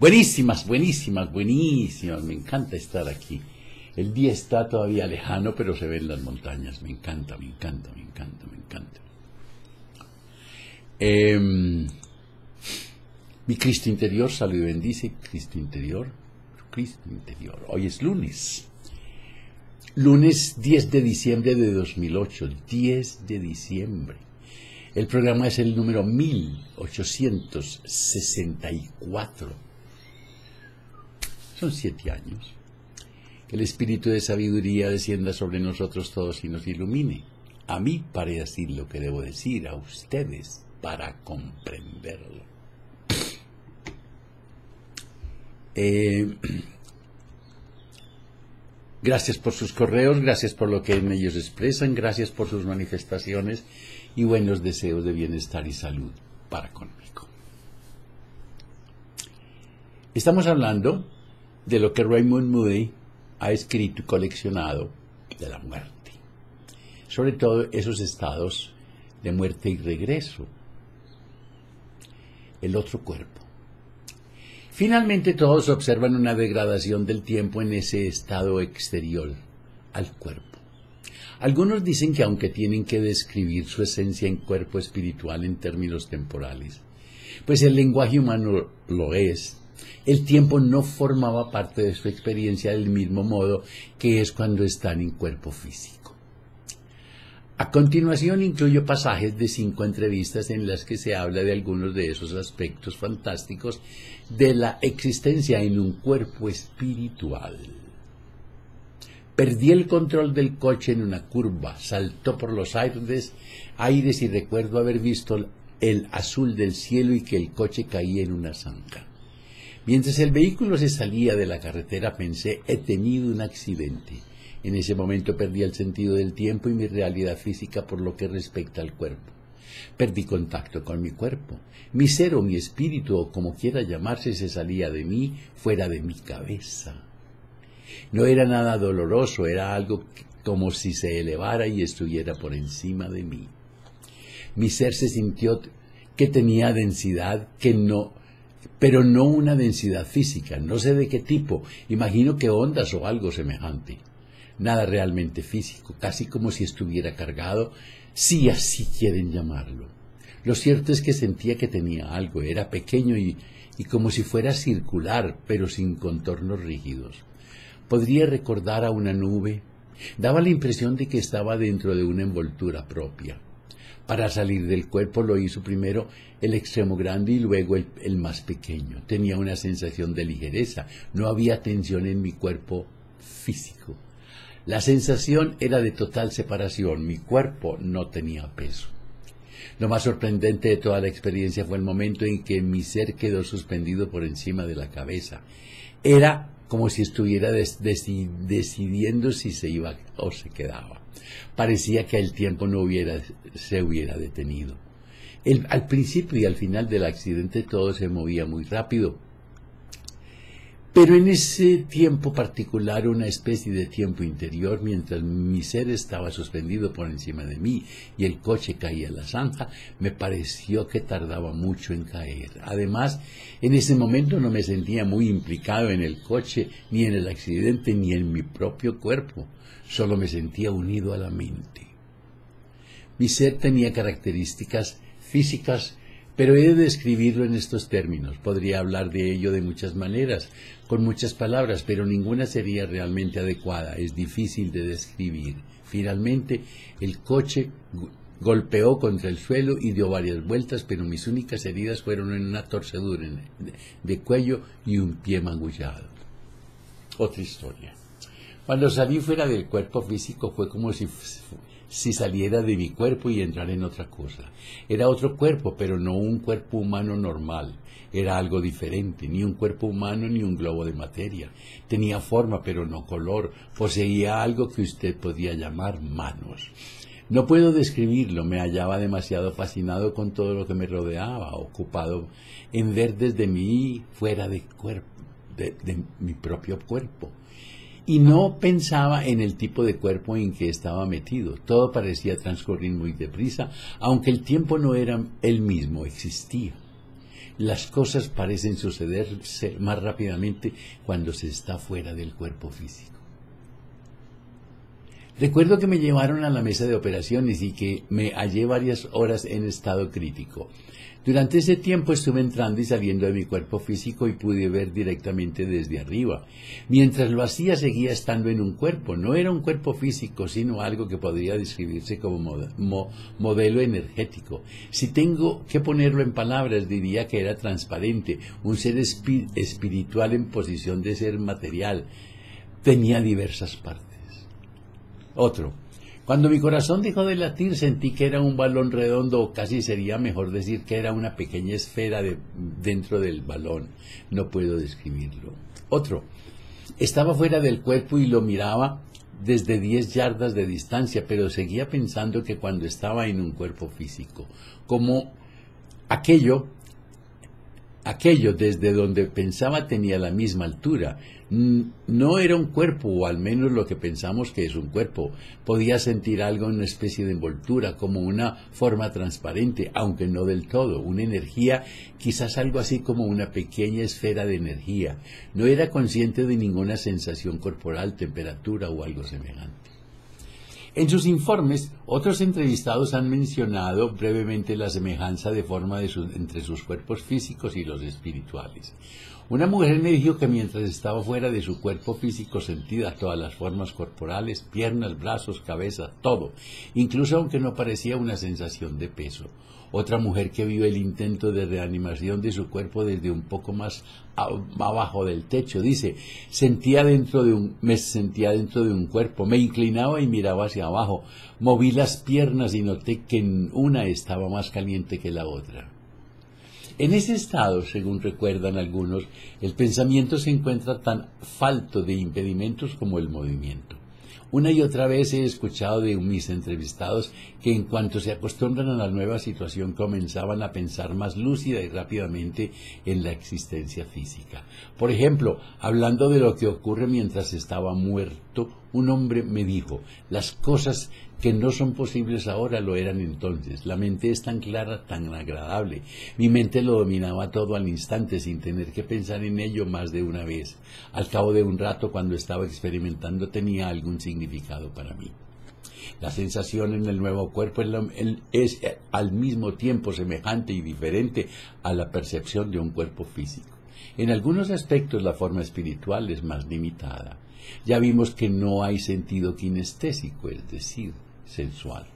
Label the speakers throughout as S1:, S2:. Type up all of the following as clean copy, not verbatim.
S1: Buenísimas, buenísimas, buenísimas. Me encanta estar aquí. El día está todavía lejano, pero se ven las montañas. Me encanta, me encanta, me encanta, me encanta. Mi Cristo interior, salud y bendice. Cristo interior, Cristo interior. Hoy es lunes. Lunes 10 de diciembre de 2008. 10 de diciembre. El programa es el número 1864. Son 7 años. Que el espíritu de sabiduría descienda sobre nosotros todos y nos ilumine. A mí para decir lo que debo decir, a ustedes para comprenderlo. Gracias por sus correos, gracias por lo que en ellos expresan, gracias por sus manifestaciones y buenos deseos de bienestar y salud para conmigo. Estamos hablando de lo que Raymond Moody ha escrito y coleccionado de la muerte, sobre todo esos estados de muerte y regreso, el otro cuerpo. Finalmente todos observan una degradación del tiempo en ese estado exterior al cuerpo. Algunos dicen que aunque tienen que describir su esencia en cuerpo espiritual en términos temporales, pues el lenguaje humano lo es, el tiempo no formaba parte de su experiencia del mismo modo que es cuando están en cuerpo físico. A continuación incluyo pasajes de 5 entrevistas en las que se habla de algunos de esos aspectos fantásticos de la existencia en un cuerpo espiritual. Perdí el control del coche en una curva, saltó por los aires y recuerdo haber visto el azul del cielo y que el coche caía en una zanja. Mientras el vehículo se salía de la carretera pensé, he tenido un accidente. En ese momento perdí el sentido del tiempo y mi realidad física por lo que respecta al cuerpo. Perdí contacto con mi cuerpo. Mi ser o mi espíritu, o como quiera llamarse, se salía de mí, fuera de mi cabeza. No era nada doloroso, era algo como si se elevara y estuviera por encima de mí. Mi ser se sintió que tenía densidad, pero no una densidad física, no sé de qué tipo, imagino que ondas o algo semejante. Nada realmente físico, casi como si estuviera cargado, si así quieren llamarlo. Lo cierto es que sentía que tenía algo, era pequeño y como si fuera circular, pero sin contornos rígidos. Podría recordar a una nube, daba la impresión de que estaba dentro de una envoltura propia. Para salir del cuerpo lo hizo primero el extremo grande y luego el más pequeño. Tenía una sensación de ligereza, no había tensión en mi cuerpo físico. La sensación era de total separación, mi cuerpo no tenía peso. Lo más sorprendente de toda la experiencia fue el momento en que mi ser quedó suspendido por encima de la cabeza. Era como si estuviera decidiendo si se iba o se quedaba. Parecía que el tiempo se hubiera detenido. Al principio y al final del accidente todo se movía muy rápido. Pero en ese tiempo particular, una especie de tiempo interior, mientras mi ser estaba suspendido por encima de mí y el coche caía a la zanja, me pareció que tardaba mucho en caer. Además, en ese momento no me sentía muy implicado en el coche, ni en el accidente, ni en mi propio cuerpo. Solo me sentía unido a la mente. Mi ser tenía características físicas, pero he de describirlo en estos términos. Podría hablar de ello de muchas maneras, con muchas palabras, pero ninguna sería realmente adecuada. Es difícil de describir. Finalmente, el coche golpeó contra el suelo y dio varias vueltas, pero mis únicas heridas fueron en una torcedura de cuello y un pie magullado. Otra historia. Cuando salí fuera del cuerpo físico fue como si saliera de mi cuerpo y entrara en otra cosa. Era otro cuerpo, pero no un cuerpo humano normal. Era algo diferente, ni un cuerpo humano ni un globo de materia. Tenía forma, pero no color. Poseía algo que usted podía llamar manos. No puedo describirlo, me hallaba demasiado fascinado con todo lo que me rodeaba, ocupado en ver desde mí fuera de mi propio cuerpo. Y no pensaba en el tipo de cuerpo en que estaba metido. Todo parecía transcurrir muy deprisa, aunque el tiempo no era el mismo, existía. las cosas parecen sucederse más rápidamente cuando se está fuera del cuerpo físico. Recuerdo que me llevaron a la mesa de operaciones y que me hallé varias horas en estado crítico. Durante ese tiempo estuve entrando y saliendo de mi cuerpo físico y pude ver directamente desde arriba. Mientras lo hacía seguía estando en un cuerpo. No era un cuerpo físico, sino algo que podría describirse como modelo energético. Si tengo que ponerlo en palabras, diría que era transparente, un ser espiritual en posición de ser material. Tenía diversas partes. Otro. Cuando mi corazón dejó de latir, sentí que era un balón redondo, o casi sería mejor decir que era una pequeña esfera dentro del balón. No puedo describirlo. Otro. Estaba fuera del cuerpo y lo miraba desde 10 yardas de distancia, pero seguía pensando que cuando estaba en un cuerpo físico, como aquello desde donde pensaba tenía la misma altura. No era un cuerpo, o al menos lo que pensamos que es un cuerpo. Podía sentir algo en una especie de envoltura, como una forma transparente, aunque no del todo, una energía, quizás algo así como una pequeña esfera de energía. No era consciente de ninguna sensación corporal, temperatura o algo semejante. En sus informes, otros entrevistados han mencionado brevemente la semejanza de forma entre sus cuerpos físicos y los espirituales. Una mujer me dijo que mientras estaba fuera de su cuerpo físico sentía todas las formas corporales, piernas, brazos, cabeza, todo, incluso aunque no parecía una sensación de peso. Otra mujer que vio el intento de reanimación de su cuerpo desde un poco más abajo del techo, dice, me sentía dentro de un cuerpo, me inclinaba y miraba hacia abajo, moví las piernas y noté que una estaba más caliente que la otra. En ese estado, según recuerdan algunos, el pensamiento se encuentra tan falto de impedimentos como el movimiento. Una y otra vez he escuchado de mis entrevistados que en cuanto se acostumbran a la nueva situación comenzaban a pensar más lúcida y rápidamente en la existencia física. Por ejemplo, hablando de lo que ocurre mientras estaba muerto, un hombre me dijo, las cosas que no son posibles ahora lo eran entonces. La mente es tan clara, tan agradable. Mi mente lo dominaba todo al instante sin tener que pensar en ello más de una vez. Al cabo de un rato, cuando estaba experimentando, tenía algún significado para mí. La sensación en el nuevo cuerpo es al mismo tiempo semejante y diferente a la percepción de un cuerpo físico. En algunos aspectos la forma espiritual es más limitada. Ya vimos que no hay sentido kinestésico, es decir, sensual.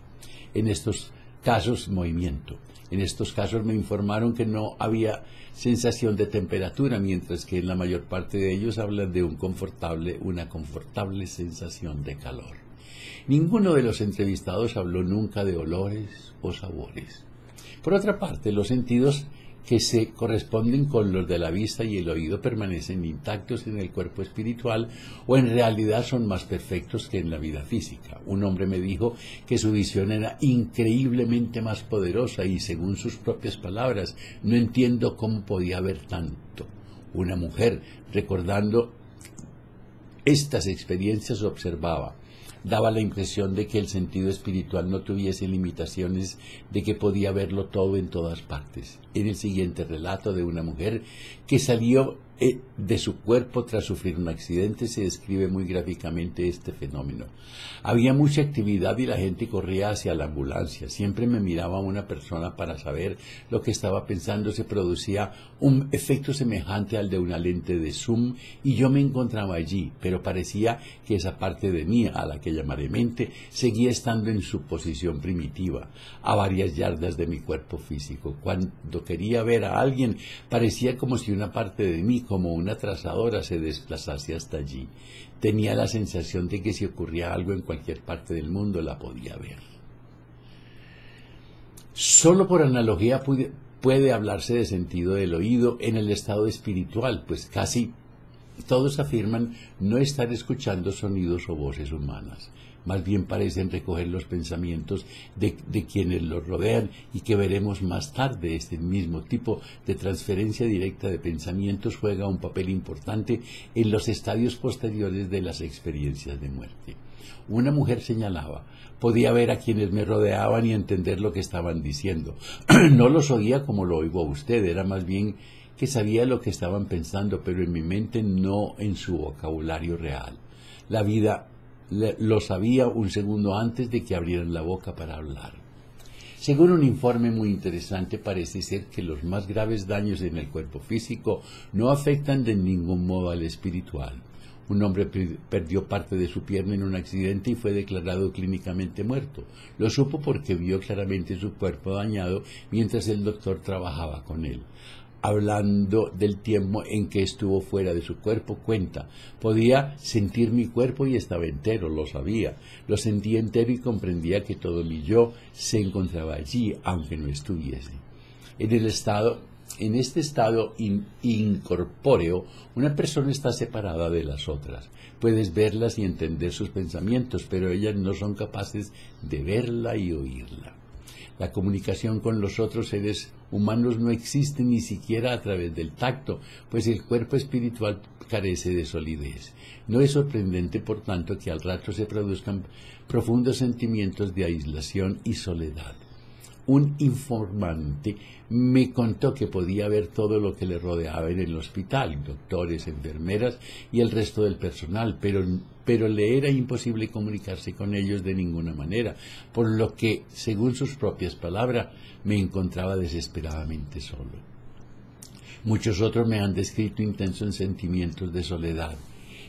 S1: En estos casos, movimiento. En estos casos me informaron que no había sensación de temperatura, mientras que en la mayor parte de ellos hablan de una confortable sensación de calor. Ninguno de los entrevistados habló nunca de olores o sabores. Por otra parte, los sentidos que se corresponden con los de la vista y el oído permanecen intactos en el cuerpo espiritual o en realidad son más perfectos que en la vida física. Un hombre me dijo que su visión era increíblemente más poderosa y según sus propias palabras, no entiendo cómo podía ver tanto. Una mujer, recordando estas experiencias, observaba. Daba la impresión de que el sentido espiritual no tuviese limitaciones, de que podía verlo todo en todas partes. En el siguiente relato de una mujer que salió de su cuerpo tras sufrir un accidente se describe muy gráficamente este fenómeno. Había mucha actividad y la gente corría hacia la ambulancia. Siempre me miraba una persona para saber lo que estaba pensando. Se producía un efecto semejante al de una lente de zoom y yo me encontraba allí, pero parecía que esa parte de mí, a la que llamaré mente, seguía estando en su posición primitiva, a varias yardas de mi cuerpo físico. Cuando quería ver a alguien, parecía como si una parte de mí, como una trazadora, se desplazase hasta allí. Tenía la sensación de que si ocurría algo en cualquier parte del mundo, la podía ver. Solo por analogía puede hablarse de sentido del oído en el estado espiritual, pues casi Todos afirman no estar escuchando sonidos o voces humanas. Más bien parecen recoger los pensamientos de quienes los rodean y que veremos más tarde. Este mismo tipo de transferencia directa de pensamientos juega un papel importante en los estadios posteriores de las experiencias de muerte. Una mujer señalaba: podía ver a quienes me rodeaban y entender lo que estaban diciendo. No los oía como lo oigo a usted, era más bien que sabía lo que estaban pensando, pero en mi mente no en su vocabulario real. La vida lo sabía un segundo antes de que abrieran la boca para hablar. Según un informe muy interesante, parece ser que los más graves daños en el cuerpo físico no afectan de ningún modo al espiritual. Un hombre perdió parte de su pierna en un accidente y fue declarado clínicamente muerto. Lo supo porque vio claramente su cuerpo dañado mientras el doctor trabajaba con él. Hablando del tiempo en que estuvo fuera de su cuerpo, cuenta: podía sentir mi cuerpo y estaba entero, lo sabía. Lo sentía entero y comprendía que todo mi yo se encontraba allí, aunque no estuviese. En este estado incorpóreo, una persona está separada de las otras. Puedes verlas y entender sus pensamientos, pero ellas no son capaces de verla y oírla. La comunicación con los otros seres humanos no existe ni siquiera a través del tacto, pues el cuerpo espiritual carece de solidez. No es sorprendente, por tanto, que al rato se produzcan profundos sentimientos de aislación y soledad. Un informante me contó que podía ver todo lo que le rodeaba en el hospital, doctores, enfermeras y el resto del personal, pero le era imposible comunicarse con ellos de ninguna manera, por lo que, según sus propias palabras, me encontraba desesperadamente solo. Muchos otros me han descrito intensos sentimientos de soledad.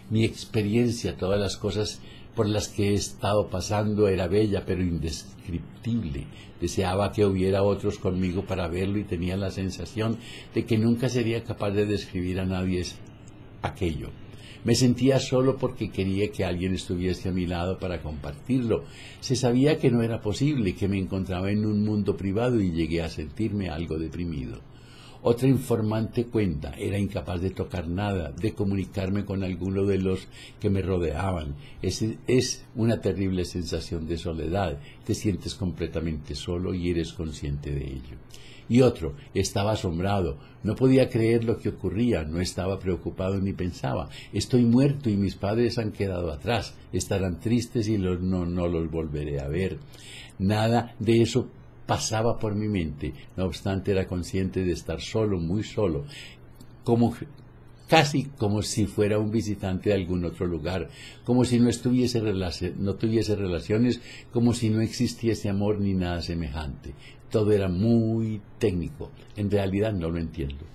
S1: Mi experiencia, todas las cosas por las que he estado pasando, era bella pero indescriptible. Deseaba que hubiera otros conmigo para verlo y tenía la sensación de que nunca sería capaz de describir a nadie aquello. Me sentía solo porque quería que alguien estuviese a mi lado para compartirlo. Se sabía que no era posible, que me encontraba en un mundo privado y llegué a sentirme algo deprimido. Otra informante cuenta: era incapaz de tocar nada, de comunicarme con alguno de los que me rodeaban. Es una terrible sensación de soledad. Te sientes completamente solo y eres consciente de ello. Y otro: estaba asombrado, no podía creer lo que ocurría, no estaba preocupado ni pensaba: estoy muerto y mis padres han quedado atrás, estarán tristes y no los volveré a ver. Nada de eso pasaba por mi mente. No obstante, era consciente de estar solo, muy solo, casi como si fuera un visitante de algún otro lugar, como si no tuviese relaciones, como si no existiese amor ni nada semejante. Todo era muy técnico. En realidad no lo entiendo.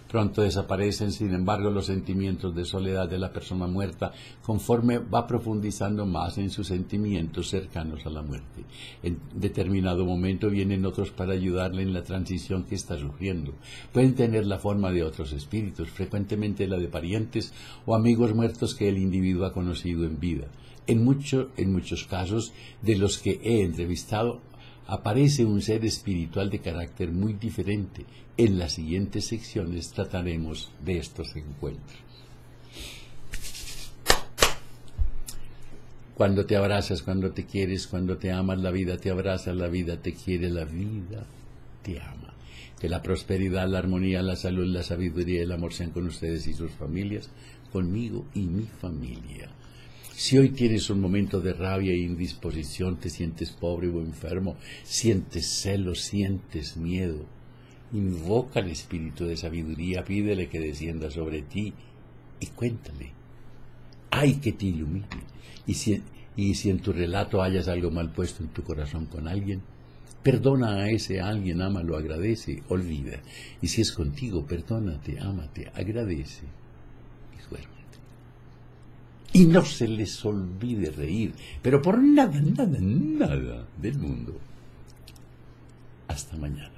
S1: Pronto desaparecen, sin embargo, los sentimientos de soledad de la persona muerta conforme va profundizando más en sus sentimientos cercanos a la muerte. En determinado momento vienen otros para ayudarle en la transición que está sufriendo. Pueden tener la forma de otros espíritus, frecuentemente la de parientes o amigos muertos que el individuo ha conocido en vida. En muchos casos de los que he entrevistado, aparece un ser espiritual de carácter muy diferente. En las siguientes secciones trataremos de estos encuentros. Cuando te abrazas, cuando te quieres, cuando te amas, la vida te abraza, la vida te quiere, la vida te ama. Que la prosperidad, la armonía, la salud, la sabiduría y el amor sean con ustedes y sus familias, conmigo y mi familia. Si hoy tienes un momento de rabia e indisposición, te sientes pobre o enfermo, sientes celos, sientes miedo, invoca al espíritu de sabiduría, pídele que descienda sobre ti y cuéntale. ¡Ay, que te ilumine! Y si en tu relato hayas algo mal puesto en tu corazón con alguien, perdona a ese alguien, ámalo, agradece, olvida. Y si es contigo, perdónate, ámate, agradece y duérmete. Y no se les olvide reír, pero por nada del mundo. Hasta mañana.